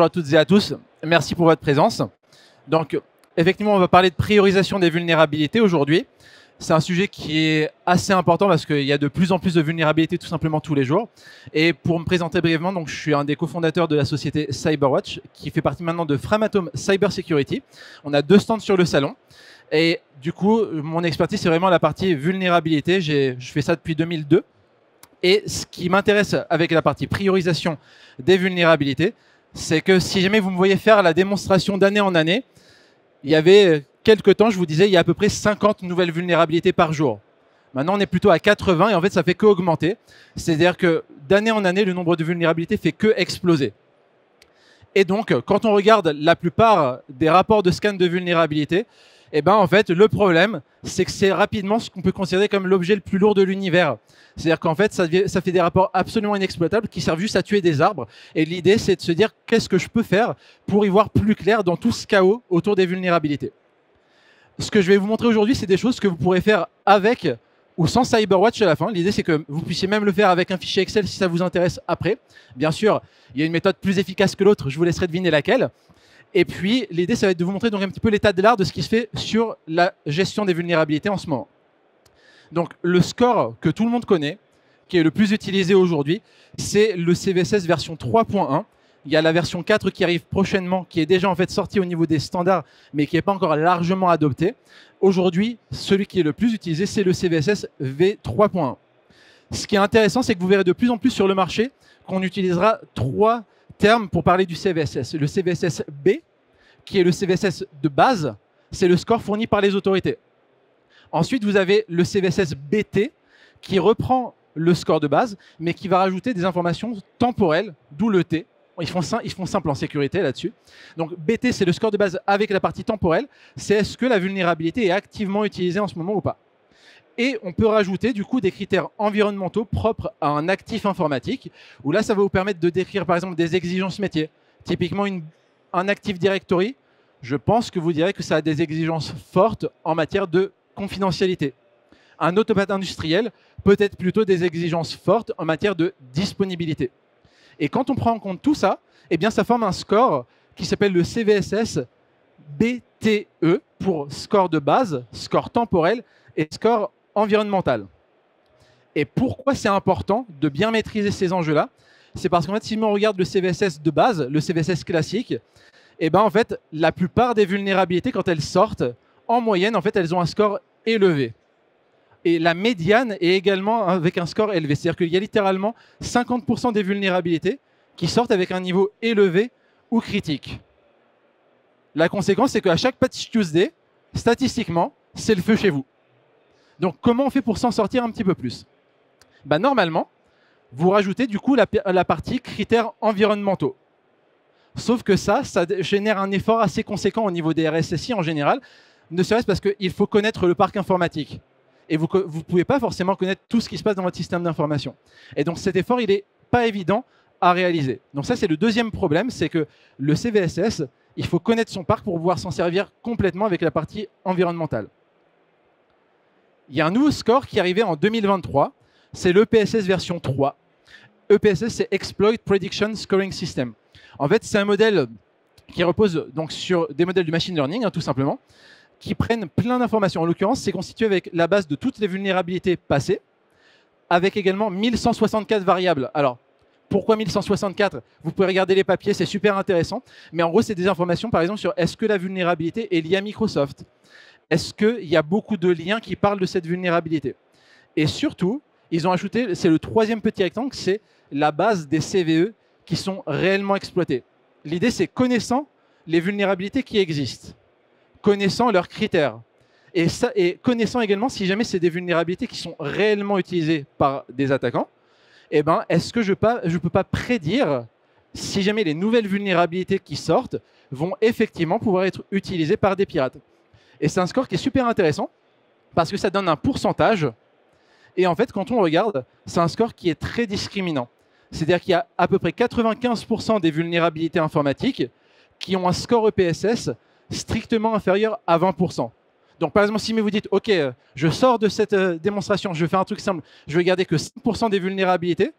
Bonjour à toutes et à tous, merci pour votre présence. Donc, effectivement, on va parler de priorisation des vulnérabilités aujourd'hui. C'est un sujet qui est assez important parce qu'il y a de plus en plus de vulnérabilités tout simplement tous les jours. Et pour me présenter brièvement, donc, je suis un des cofondateurs de la société Cyberwatch qui fait partie maintenant de Framatome Cybersecurity. On a 2 stands sur le salon. Et du coup, mon expertise, c'est vraiment la partie vulnérabilité. Je fais ça depuis 2002. Et ce qui m'intéresse avec la partie priorisation des vulnérabilités, c'est que si jamais vous me voyez faire la démonstration d'année en année, il y avait quelques temps, je vous disais, il y a à peu près 50 nouvelles vulnérabilités par jour. Maintenant, on est plutôt à 80 et en fait, ça fait qu'augmenter. C'est-à-dire que d'année en année, le nombre de vulnérabilités fait que exploser. Et donc, quand on regarde la plupart des rapports de scan de vulnérabilité, eh ben, en fait, le problème, c'est que c'est rapidement ce qu'on peut considérer comme l'objet le plus lourd de l'univers. C'est-à-dire qu'en fait, ça fait des rapports absolument inexploitables qui servent juste à tuer des arbres. Et l'idée, c'est de se dire qu'est-ce que je peux faire pour y voir plus clair dans tout ce chaos autour des vulnérabilités. Ce que je vais vous montrer aujourd'hui, c'est des choses que vous pourrez faire avec ou sans Cyberwatch à la fin. L'idée, c'est que vous puissiez même le faire avec un fichier Excel si ça vous intéresse après. Bien sûr, il y a une méthode plus efficace que l'autre, je vous laisserai deviner laquelle. Et puis, l'idée, ça va être de vous montrer donc un petit peu l'état de l'art de ce qui se fait sur la gestion des vulnérabilités en ce moment. Donc, le score que tout le monde connaît, qui est le plus utilisé aujourd'hui, c'est le CVSS version 3.1. Il y a la version 4 qui arrive prochainement, qui est déjà en fait sortie au niveau des standards, mais qui n'est pas encore largement adoptée. Aujourd'hui, celui qui est le plus utilisé, c'est le CVSS v3.1. Ce qui est intéressant, c'est que vous verrez de plus en plus sur le marché qu'on utilisera 3 termes pour parler du CVSS. Le CVSS B, qui est le CVSS de base, c'est le score fourni par les autorités. Ensuite, vous avez le CVSS BT, qui reprend le score de base, mais qui va rajouter des informations temporelles, d'où le T. Ils font simple en sécurité là-dessus. Donc BT, c'est le score de base avec la partie temporelle. C'est est-ce que la vulnérabilité est activement utilisée en ce moment ou pas. Et on peut rajouter du coup des critères environnementaux propres à un actif informatique, où là, ça va vous permettre de décrire par exemple des exigences métiers. Typiquement, un Active Directory, je pense que vous direz que ça a des exigences fortes en matière de confidentialité. Un automate industriel, peut-être plutôt des exigences fortes en matière de disponibilité. Et quand on prend en compte tout ça, eh bien, ça forme un score qui s'appelle le CVSS BTE pour score de base, score temporel et score environnemental. Et pourquoi c'est important de bien maîtriser ces enjeux-là? C'est parce qu'en fait, si on regarde le CVSS de base, le CVSS classique, eh ben, en fait, la plupart des vulnérabilités, quand elles sortent, en moyenne, en fait, elles ont un score élevé. Et la médiane est également avec un score élevé. C'est-à-dire qu'il y a littéralement 50% des vulnérabilités qui sortent avec un niveau élevé ou critique. La conséquence, c'est qu'à chaque Patch Tuesday, statistiquement, c'est le feu chez vous. Donc, comment on fait pour s'en sortir un petit peu plus? Ben, normalement, vous rajoutez du coup la partie critères environnementaux. Sauf que ça génère un effort assez conséquent au niveau des RSSI en général, ne serait-ce parce qu'il faut connaître le parc informatique. Et vous ne pouvez pas forcément connaître tout ce qui se passe dans votre système d'information. Et donc cet effort, il n'est pas évident à réaliser. Donc ça, c'est le deuxième problème, c'est que le CVSS, il faut connaître son parc pour pouvoir s'en servir complètement avec la partie environnementale. Il y a un nouveau score qui est arrivé en 2023, c'est l'EPSS version 3. EPSS, c'est Exploit Prediction Scoring System. En fait, c'est un modèle qui repose donc sur des modèles du machine learning, tout simplement, qui prennent plein d'informations. En l'occurrence, c'est constitué avec la base de toutes les vulnérabilités passées, avec également 1164 variables. Alors, pourquoi 1164? Vous pouvez regarder les papiers, c'est super intéressant. Mais en gros, c'est des informations, par exemple, sur est-ce que la vulnérabilité est liée à Microsoft? Est-ce qu'il y a beaucoup de liens qui parlent de cette vulnérabilité? Et surtout, ils ont ajouté, c'est le 3e petit rectangle, c'est la base des CVE qui sont réellement exploités. L'idée, c'est connaissant les vulnérabilités qui existent, connaissant leurs critères, et connaissant également si jamais c'est des vulnérabilités qui sont réellement utilisées par des attaquants, eh ben, est-ce que je ne peux pas prédire si jamais les nouvelles vulnérabilités qui sortent vont effectivement pouvoir être utilisées par des pirates? Et c'est un score qui est super intéressant parce que ça donne un pourcentage. Et en fait, quand on regarde, c'est un score qui est très discriminant. C'est-à-dire qu'il y a à peu près 95% des vulnérabilités informatiques qui ont un score EPSS strictement inférieur à 20%. Donc par exemple, si vous dites, OK, je sors de cette démonstration, je fais un truc simple, je vais garder que 5% des vulnérabilités,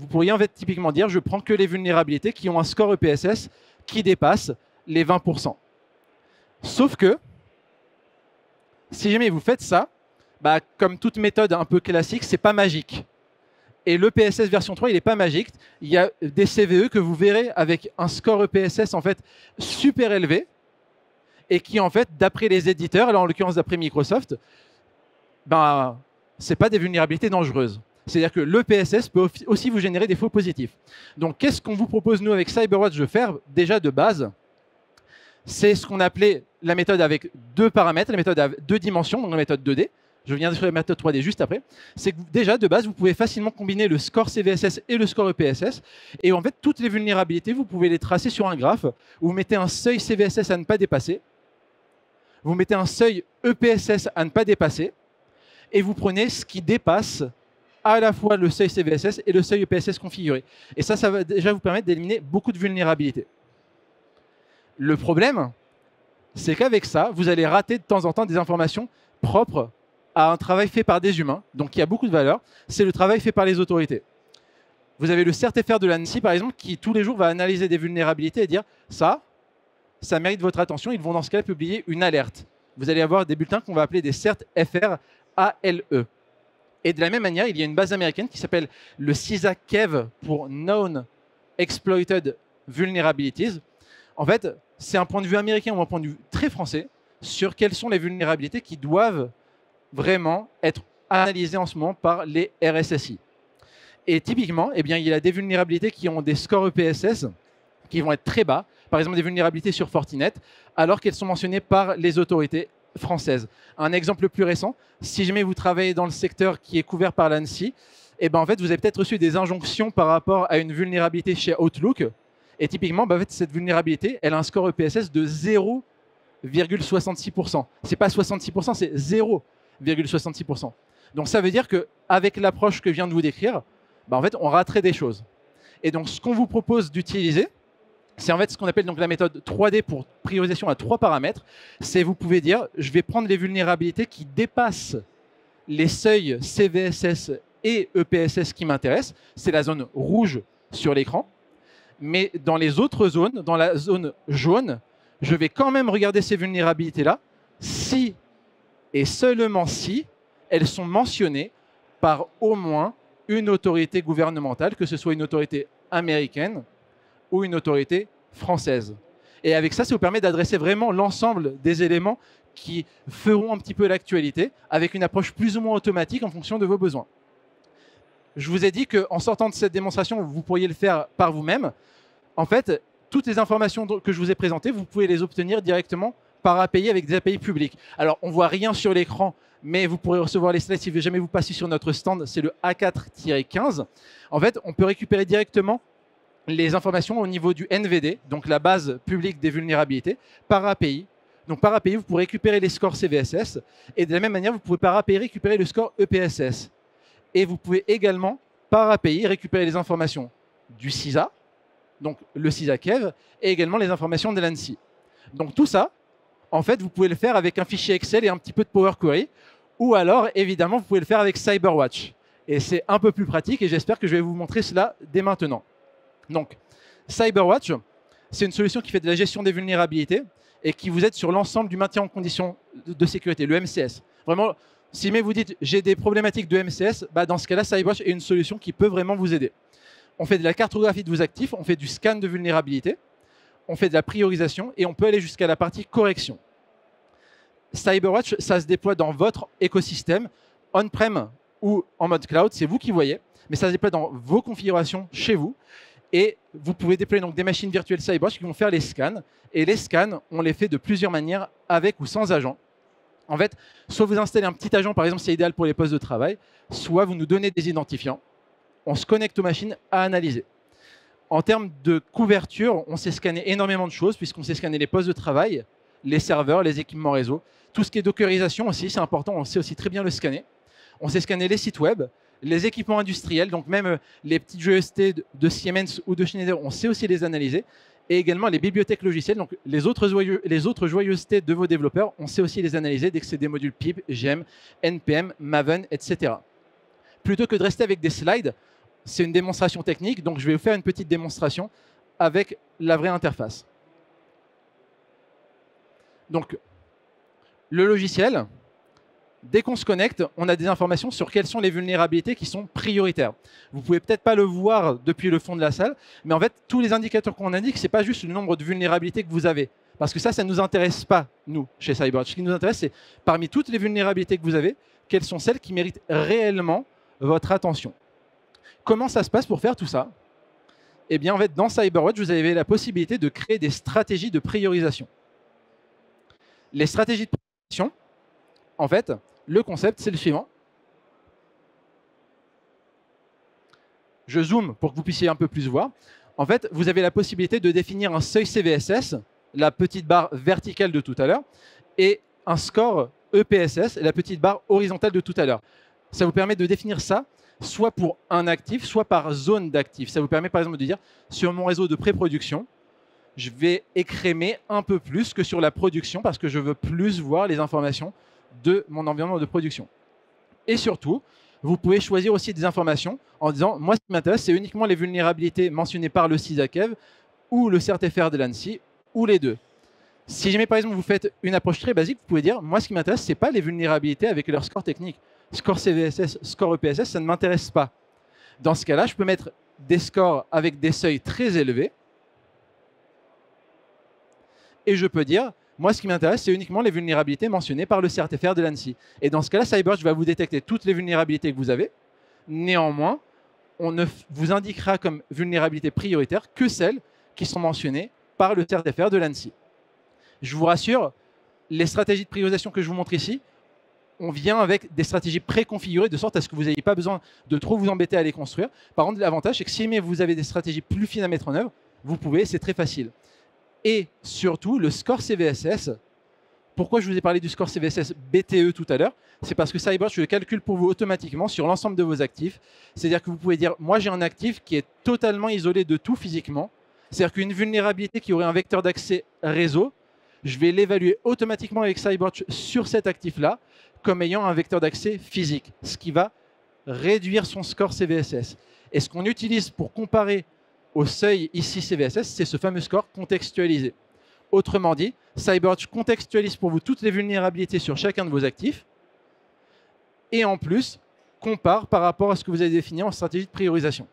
vous pourriez en fait typiquement dire je prends que les vulnérabilités qui ont un score EPSS qui dépasse les 20%. Sauf que, si jamais vous faites ça, bah, comme toute méthode un peu classique, c'est pas magique. Et l'EPSS version 3, il n'est pas magique. Il y a des CVE que vous verrez avec un score EPSS en fait super élevé et qui en fait, d'après les éditeurs, là en l'occurrence d'après Microsoft, ben, c'est pas des vulnérabilités dangereuses. C'est-à-dire que l'EPSS peut aussi vous générer des faux positifs. Donc, qu'est-ce qu'on vous propose, nous, avec CyberWatch, de faire déjà de base? C'est ce qu'on appelait la méthode avec deux paramètres, la méthode à deux dimensions, donc la méthode 2D. Je viens sur la méthode 3D juste après. C'est que déjà, de base, vous pouvez facilement combiner le score CVSS et le score EPSS. Et en fait, toutes les vulnérabilités, vous pouvez les tracer sur un graphe. Vous mettez un seuil CVSS à ne pas dépasser. Vous mettez un seuil EPSS à ne pas dépasser. Et vous prenez ce qui dépasse à la fois le seuil CVSS et le seuil EPSS configuré. Et ça va déjà vous permettre d'éliminer beaucoup de vulnérabilités. Le problème, c'est qu'avec ça, vous allez rater de temps en temps des informations propres à un travail fait par des humains, donc qui a beaucoup de valeur. C'est le travail fait par les autorités. Vous avez le CERT-FR de l'ANSSI, par exemple, qui tous les jours va analyser des vulnérabilités et dire ça mérite votre attention. Ils vont dans ce cas publier une alerte. Vous allez avoir des bulletins qu'on va appeler des CERT-FR ALE. Et de la même manière, il y a une base américaine qui s'appelle le CISA-KEV pour Known Exploited Vulnerabilities. En fait, c'est un point de vue américain ou un point de vue très français sur quelles sont les vulnérabilités qui doivent vraiment être analysées en ce moment par les RSSI. Et typiquement, eh bien, il y a des vulnérabilités qui ont des scores EPSS qui vont être très bas, par exemple des vulnérabilités sur Fortinet, alors qu'elles sont mentionnées par les autorités françaises. Un exemple le plus récent, si jamais vous travaillez dans le secteur qui est couvert par l'ANSSI, eh ben, en fait, vous avez peut-être reçu des injonctions par rapport à une vulnérabilité chez Outlook. Et typiquement, bah, en fait, cette vulnérabilité, elle a un score EPSS de 0,66%. Ce n'est pas 66%, c'est 0,66%. Donc ça veut dire qu'avec l'approche que je viens de vous décrire, bah, en fait, on raterait des choses. Et donc, ce qu'on vous propose d'utiliser, c'est en fait ce qu'on appelle donc la méthode 3D pour priorisation à 3 paramètres. C'est vous pouvez dire, je vais prendre les vulnérabilités qui dépassent les seuils CVSS et EPSS qui m'intéressent. C'est la zone rouge sur l'écran. Mais dans les autres zones, dans la zone jaune, je vais quand même regarder ces vulnérabilités-là si et seulement si elles sont mentionnées par au moins une autorité gouvernementale, que ce soit une autorité américaine ou une autorité française. Et avec ça, ça vous permet d'adresser vraiment l'ensemble des éléments qui feront un petit peu l'actualité avec une approche plus ou moins automatique en fonction de vos besoins. Je vous ai dit qu'en sortant de cette démonstration, vous pourriez le faire par vous-même. En fait, toutes les informations que je vous ai présentées, vous pouvez les obtenir directement par API avec des API publics. Alors, on ne voit rien sur l'écran, mais vous pourrez recevoir les slides si jamais vous passez sur notre stand. C'est le A4-15. En fait, on peut récupérer directement les informations au niveau du NVD, donc la base publique des vulnérabilités, par API. Donc par API, vous pourrez récupérer les scores CVSS et de la même manière, vous pouvez par API récupérer le score EPSS. Et vous pouvez également, par API, récupérer les informations du CISA, donc le CISA-KEV, et également les informations de l'ANSSI. Donc tout ça, en fait, vous pouvez le faire avec un fichier Excel et un petit peu de Power Query, ou alors, évidemment, vous pouvez le faire avec CyberWatch. Et c'est un peu plus pratique et j'espère que je vais vous montrer cela dès maintenant. Donc, CyberWatch, c'est une solution qui fait de la gestion des vulnérabilités et qui vous aide sur l'ensemble du maintien en condition de sécurité, le MCS. Vraiment, si vous dites j'ai des problématiques de MCS, bah dans ce cas-là, CyberWatch est une solution qui peut vraiment vous aider. On fait de la cartographie de vos actifs, on fait du scan de vulnérabilité, on fait de la priorisation et on peut aller jusqu'à la partie correction. CyberWatch, ça se déploie dans votre écosystème, on-prem ou en mode cloud, c'est vous qui voyez, mais ça se déploie dans vos configurations chez vous. Et vous pouvez déployer donc des machines virtuelles CyberWatch qui vont faire les scans. Et les scans, on les fait de plusieurs manières, avec ou sans agent. En fait, soit vous installez un petit agent, par exemple, c'est idéal pour les postes de travail, soit vous nous donnez des identifiants. On se connecte aux machines à analyser. En termes de couverture, on sait scanner énormément de choses, puisqu'on sait scanner les postes de travail, les serveurs, les équipements réseau. Tout ce qui est dockerisation aussi, c'est important, on sait aussi très bien le scanner. On sait scanner les sites web, les équipements industriels, donc même les petites joyeusetés de Siemens ou de Schneider, on sait aussi les analyser. Et également les bibliothèques logicielles, donc les autres joyeusetés de vos développeurs, on sait aussi les analyser dès que c'est des modules PIP, GEM, NPM, Maven, etc. Plutôt que de rester avec des slides, c'est une démonstration technique, donc je vais vous faire une petite démonstration avec la vraie interface. Donc, le logiciel, dès qu'on se connecte, on a des informations sur quelles sont les vulnérabilités qui sont prioritaires. Vous ne pouvez peut-être pas le voir depuis le fond de la salle, mais en fait, tous les indicateurs qu'on indique, ce n'est pas juste le nombre de vulnérabilités que vous avez. Parce que ça ne nous intéresse pas, nous, chez CyberWatch. Ce qui nous intéresse, c'est parmi toutes les vulnérabilités que vous avez, quelles sont celles qui méritent réellement votre attention. Comment ça se passe pour faire tout ça? Eh bien, en fait, dans CyberWatch, vous avez la possibilité de créer des stratégies de priorisation. Les stratégies de priorisation, en fait, le concept, c'est le suivant. Je zoome pour que vous puissiez un peu plus voir. En fait, vous avez la possibilité de définir un seuil CVSS, la petite barre verticale de tout à l'heure, et un score EPSS, la petite barre horizontale de tout à l'heure. Ça vous permet de définir ça soit pour un actif, soit par zone d'actifs. Ça vous permet par exemple de dire, sur mon réseau de pré-production, je vais écrémer un peu plus que sur la production parce que je veux plus voir les informations de mon environnement de production. Et surtout, vous pouvez choisir aussi des informations en disant, moi ce qui m'intéresse, c'est uniquement les vulnérabilités mentionnées par le CISAKEV ou le CERT-FR de l'ANSSI, ou les deux. Si jamais par exemple vous faites une approche très basique, vous pouvez dire, moi ce qui m'intéresse, ce n'est pas les vulnérabilités avec leur score technique. Score CVSS, score EPSS, ça ne m'intéresse pas. Dans ce cas-là, je peux mettre des scores avec des seuils très élevés. Et je peux dire, moi ce qui m'intéresse, c'est uniquement les vulnérabilités mentionnées par le CERT-FR de l'ANSSI. Et dans ce cas-là, CyberWatch va vous détecter toutes les vulnérabilités que vous avez. Néanmoins, on ne vous indiquera comme vulnérabilité prioritaire que celles qui sont mentionnées par le CERT-FR de l'ANSSI. Je vous rassure, les stratégies de priorisation que je vous montre ici, on vient avec des stratégies préconfigurées de sorte à ce que vous n'ayez pas besoin de trop vous embêter à les construire. Par contre, l'avantage, c'est que si vous avez des stratégies plus fines à mettre en œuvre, vous pouvez, c'est très facile. Et surtout, le score CVSS, pourquoi je vous ai parlé du score CVSS BTE tout à l'heure? C'est parce que CyberWatch le calcule pour vous automatiquement sur l'ensemble de vos actifs. C'est-à-dire que vous pouvez dire, moi j'ai un actif qui est totalement isolé de tout physiquement. C'est-à-dire qu'une vulnérabilité qui aurait un vecteur d'accès réseau, je vais l'évaluer automatiquement avec CyberWatch sur cet actif-là comme ayant un vecteur d'accès physique, ce qui va réduire son score CVSS. Et ce qu'on utilise pour comparer au seuil ici CVSS, c'est ce fameux score contextualisé. Autrement dit, CyberWatch contextualise pour vous toutes les vulnérabilités sur chacun de vos actifs et en plus, compare par rapport à ce que vous avez défini en stratégie de priorisation.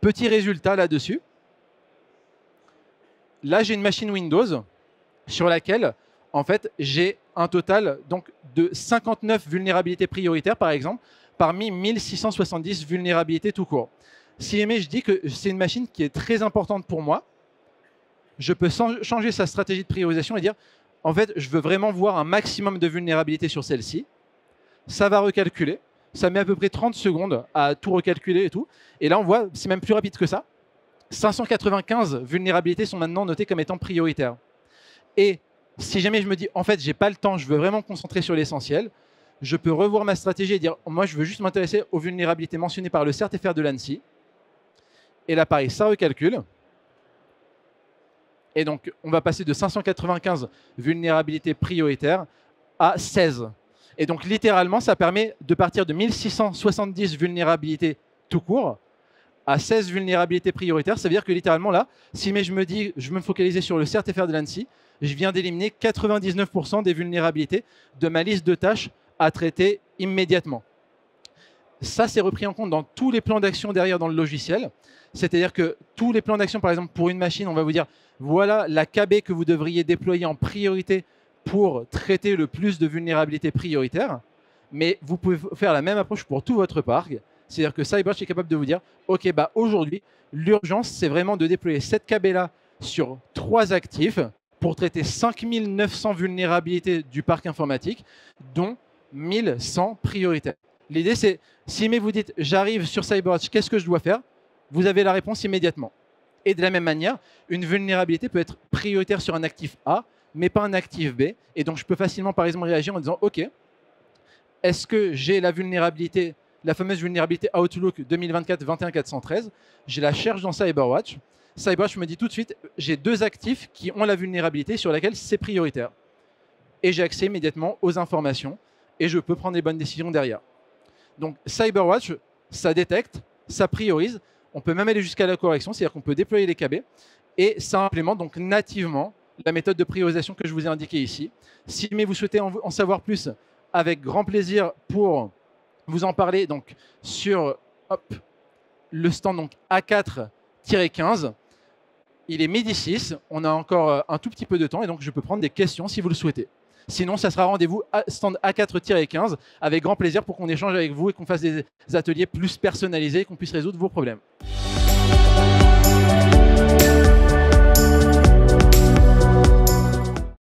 Petit résultat là-dessus. Là, j'ai une machine Windows sur laquelle, en fait, j'ai un total donc, de 59 vulnérabilités prioritaires, par exemple, parmi 1670 vulnérabilités tout court. Si jamais je dis que c'est une machine qui est très importante pour moi, je peux changer sa stratégie de priorisation et dire, en fait, je veux vraiment voir un maximum de vulnérabilités sur celle-ci. Ça va recalculer. Ça met à peu près 30 secondes à tout recalculer et tout. Et là, on voit, c'est même plus rapide que ça. 595 vulnérabilités sont maintenant notées comme étant prioritaires. Et si jamais je me dis, en fait, j'ai pas le temps, je veux vraiment me concentrer sur l'essentiel, je peux revoir ma stratégie et dire, moi, je veux juste m'intéresser aux vulnérabilités mentionnées par le CERT-FR de l'ANSSI. Et là, pareil, ça recalcule. Et donc, on va passer de 595 vulnérabilités prioritaires à 16. Et donc, littéralement, ça permet de partir de 1670 vulnérabilités tout court à 16 vulnérabilités prioritaires. Ça veut dire que littéralement, là, si je me dis, je veux me focaliser sur le CERT-FR de l'ANSSI, je viens d'éliminer 99% des vulnérabilités de ma liste de tâches à traiter immédiatement. Ça, c'est repris en compte dans tous les plans d'action derrière dans le logiciel. C'est-à-dire que tous les plans d'action, par exemple, pour une machine, on va vous dire, voilà la KB que vous devriez déployer en priorité pour traiter le plus de vulnérabilités prioritaires. Mais vous pouvez faire la même approche pour tout votre parc. C'est-à-dire que CyberWatch est capable de vous dire, OK, bah aujourd'hui, l'urgence, c'est vraiment de déployer cette KB-là sur 3 actifs pour traiter 5900 vulnérabilités du parc informatique, dont 1100 prioritaires. L'idée, c'est, si vous dites, j'arrive sur CyberWatch, qu'est-ce que je dois faire? Vous avez la réponse immédiatement. Et de la même manière, une vulnérabilité peut être prioritaire sur un actif A, mais pas un actif B. Et donc, je peux facilement, par exemple, réagir en disant, OK, est-ce que j'ai la vulnérabilité, la fameuse vulnérabilité Outlook 2024-21413? Je la cherche dans CyberWatch. CyberWatch me dit tout de suite, j'ai 2 actifs qui ont la vulnérabilité sur laquelle c'est prioritaire. Et j'ai accès immédiatement aux informations et je peux prendre les bonnes décisions derrière. Donc, CyberWatch, ça détecte, ça priorise. On peut même aller jusqu'à la correction, c'est-à-dire qu'on peut déployer les KB et ça implémente donc nativement la méthode de priorisation que je vous ai indiquée ici. Si mais vous souhaitez en savoir plus, avec grand plaisir pour vous en parler donc, sur le stand donc, A4-15. Il est midi 6, on a encore un tout petit peu de temps et donc je peux prendre des questions si vous le souhaitez. Sinon, ça sera rendez-vous à stand A4-15 avec grand plaisir pour qu'on échange avec vous et qu'on fasse des ateliers plus personnalisés et qu'on puisse résoudre vos problèmes.